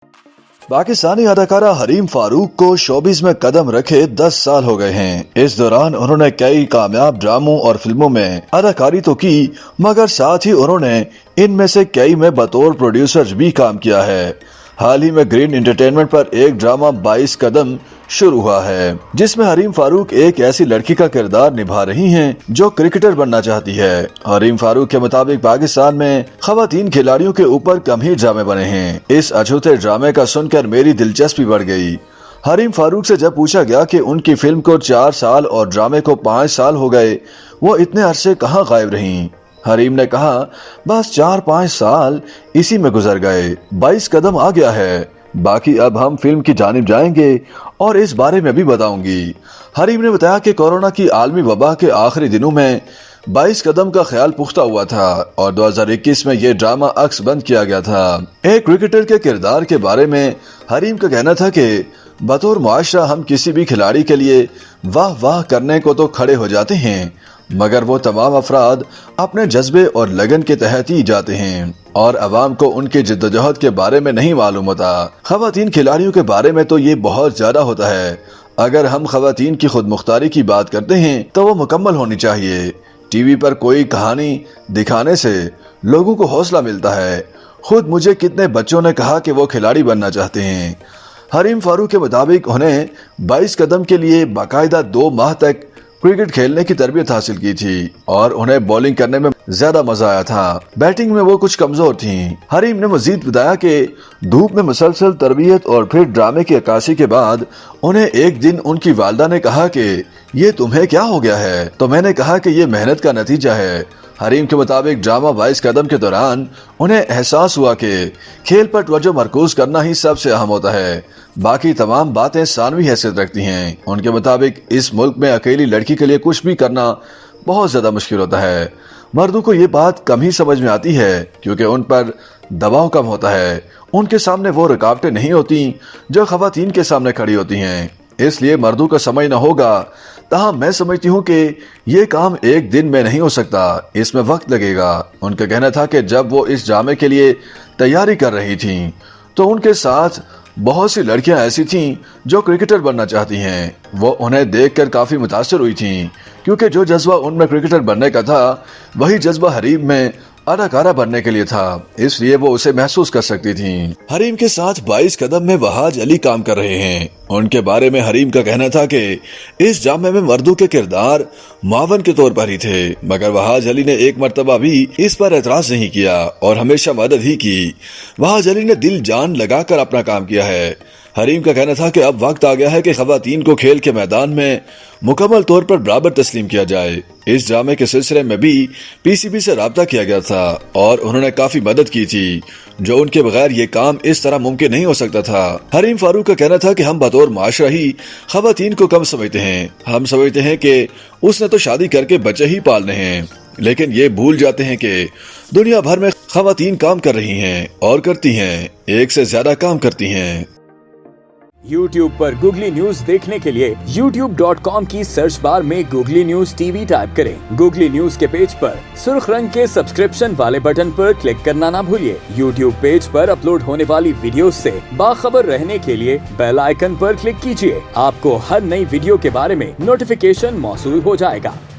पाकिस्तानी अदाकारा हरीम फारूक को शोबिस में कदम रखे 10 साल हो गए हैं। इस दौरान उन्होंने कई कामयाब ड्रामों और फिल्मों में अदाकारी तो की, मगर साथ ही उन्होंने इनमें से कई में बतौर प्रोड्यूसर भी काम किया है। हाल ही में ग्रीन एंटरटेनमेंट पर एक ड्रामा 22 कदम शुरू हुआ है, जिसमें हरीम फारूक एक ऐसी लड़की का किरदार निभा रही हैं जो क्रिकेटर बनना चाहती है। हरीम फारूक के मुताबिक पाकिस्तान में खवातीन खिलाड़ियों के ऊपर कम ही ड्रामे बने हैं। इस अछूते ड्रामे का सुनकर मेरी दिलचस्पी बढ़ गई। हरीम फारूक से जब पूछा गया कि उनकी फिल्म को 4 साल और ड्रामे को 5 साल हो गए, वो इतने अरसे कहाँ गायब रहीं। हरीम ने कहा, बस 4-5 साल इसी में गुजर गए, 22 कदम आ गया है, बाकी अब हम फिल्म की जानिब जाएंगे और इस बारे में भी बताऊंगी। हरीम ने बताया कि कोरोना की आलमी वबा के आखिरी दिनों में 22 कदम का ख्याल पुख्ता हुआ था और 2021 में ये ड्रामा अक्स बंद किया गया था। एक क्रिकेटर के किरदार के बारे में हरीम का कहना था कि बतौर मुआशरा हम किसी भी खिलाड़ी के लिए वाह वाह करने को तो खड़े हो जाते हैं, मगर वो तमाम अफराद अपने जज्बे और लगन के तहत ही जाते हैं और अवाम को उनके जिद्दोजहद के बारे में नहीं मालूम होता। खवातीन खिलाड़ियों के बारे में तो ये बहुत ज्यादा होता है। अगर हम खवातीन की खुद मुख्तारी की बात करते हैं तो वो मुकम्मल होनी चाहिए। टीवी पर कोई कहानी दिखाने से लोगों को हौसला मिलता है। खुद मुझे कितने बच्चों ने कहा कि वो खिलाड़ी बनना चाहते हैं। हरीम फारूक के मुताबिक उन्हें 22 कदम के लिए बाकायदा 2 माह तक क्रिकेट खेलने की तरबियत हासिल की थी और उन्हें बॉलिंग करने में ज्यादा मजा आया था। बैटिंग में वो कुछ कमजोर थीं। हरीम ने मजीद बताया कि धूप में मुसलसल तरबियत और फिर ड्रामे की अक्कासी के बाद उन्हें एक दिन उनकी वालदा ने कहा कि ये तुम्हें क्या हो गया है, तो मैंने कहा कि ये मेहनत का नतीजा है। हरीम के मुताबिक ड्रामा 22 कदम के दौरान उन्हें एहसास हुआ कि खेल पर तवज्जो मरकूज करना ही सबसे अहम होता है, बाकी तमाम बातें सानवी हैसियत रखती हैं। उनके मुताबिक इस मुल्क में अकेली लड़की के लिए कुछ भी करना बहुत ज्यादा मुश्किल होता है। मर्दों को ये बात कम ही समझ में आती है क्योंकि उन पर दबाव कम होता है, उनके सामने वो रुकावटें नहीं होती जो खवातीन के सामने खड़ी होती हैं। इसलिए मर्दों का समझना होगा। ताहम मैं समझती हूँ कि ये काम एक दिन में नहीं हो सकता, इसमें वक्त लगेगा। उनका कहना था कि जब वो इस ड्रामे के लिए तैयारी कर रही थीं तो उनके साथ बहुत सी लड़कियां ऐसी थीं जो क्रिकेटर बनना चाहती हैं। वो उन्हें देखकर काफी मुतासिर हुई थीं क्योंकि जो जज्बा उनमें क्रिकेटर बनने का था वही जज्बा हरीम में अदाकारा बनने के लिए था, इसलिए वो उसे महसूस कर सकती थीं। हरीम के साथ 22 कदम में वहाज अली काम कर रहे हैं। उनके बारे में हरीम का कहना था कि इस ड्रामे में मर्दों के किरदार मुआवन के तौर पर ही थे, मगर वहाज अली ने एक मर्तबा भी इस पर एतराज नहीं किया और हमेशा मदद ही की। वहाज अली ने दिल जान लगाकर अपना काम किया है। हरीम का कहना था कि अब वक्त आ गया है कि खवातीन को खेल के मैदान में मुकम्मल तौर पर बराबर तस्लीम किया जाए। इस ड्रामे के सिलसिले में भी पीसीबी से राब्ता किया गया था और उन्होंने काफी मदद की थी, जो उनके बगैर ये काम इस तरह मुमकिन नहीं हो सकता था। हरीम फारूक का कहना था कि हम बतौर माशरा ही खवातीन को कम समझते हैं। हम समझते हैं कि उसने तो शादी करके बच्चे ही पालने हैं, लेकिन ये भूल जाते हैं कि दुनिया भर में खवातीन काम कर रही हैं और करती हैं, एक से ज्यादा काम करती हैं। YouTube पर गूगली न्यूज देखने के लिए youtube.com की सर्च बार में गूगली न्यूज टीवी टाइप करें। गूगली न्यूज के पेज पर सुर्ख रंग के सब्सक्रिप्शन वाले बटन पर क्लिक करना ना भूलिए। YouTube पेज पर अपलोड होने वाली वीडियोस से बाखबर रहने के लिए बेल आइकन पर क्लिक कीजिए। आपको हर नई वीडियो के बारे में नोटिफिकेशन मौसूल हो जाएगा।